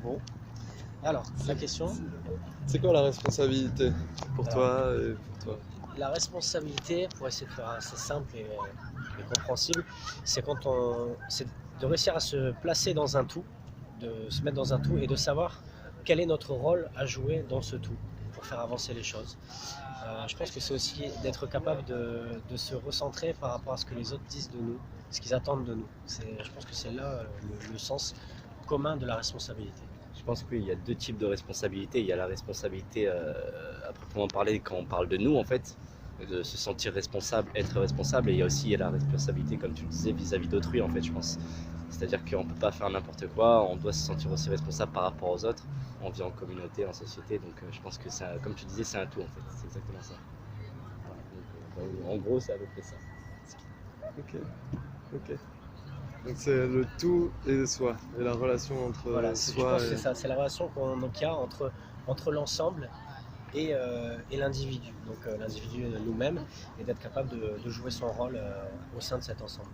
Bon, alors la question, C'est quoi la responsabilité pour Alors, toi et pour toi? la responsabilité, pour essayer de faire assez simple et compréhensible, c'est de réussir à se placer dans un tout, de se mettre dans un tout et de savoir quel est notre rôle à jouer dans ce tout pour faire avancer les choses. Je pense que c'est aussi d'être capable de se recentrer par rapport à ce que les autres disent de nous, ce qu'ils attendent de nous. Je pense que c'est là le sens commun de la responsabilité. Je pense qu'il y a deux types de responsabilités. Il y a la responsabilité à proprement parler quand on parle de nous en fait, de se sentir responsable, être responsable. Et il y a la responsabilité, comme tu le disais, vis-à-vis d'autrui en fait, je pense. C'est-à-dire qu'on ne peut pas faire n'importe quoi, on doit se sentir aussi responsable par rapport aux autres. On vit en communauté, en société, donc je pense que comme tu disais, c'est un tout en fait. C'est exactement ça. Voilà, donc, en gros, c'est à peu près ça. Ok, ok. Donc c'est le tout et soi, et la relation entre Voilà, je soi pense que et... c'est ça, c'est la relation qu'il y a entre l'ensemble et l'individu. Donc l'individu nous-mêmes et d'être capable de jouer son rôle au sein de cet ensemble.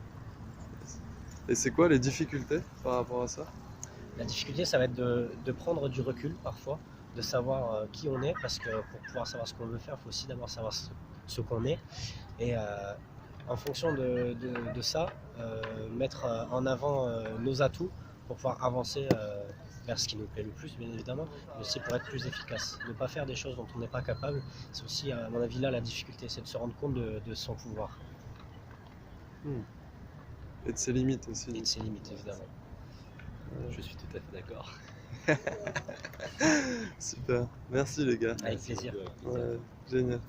Et c'est quoi les difficultés par rapport à ça? La difficulté, ça va être de prendre du recul parfois, de savoir qui on est, parce que pour pouvoir savoir ce qu'on veut faire, il faut aussi d'abord savoir ce qu'on est. Et en fonction de ça, mettre en avant nos atouts pour pouvoir avancer vers ce qui nous plaît le plus, bien évidemment, mais aussi pour être plus efficace. Ne pas faire des choses dont on n'est pas capable, c'est aussi, à mon avis, là la difficulté, c'est de se rendre compte de son pouvoir Et de ses limites aussi. et de ses limites, évidemment. Je suis tout à fait d'accord. Super, merci les gars. Avec plaisir. Ouais, génial.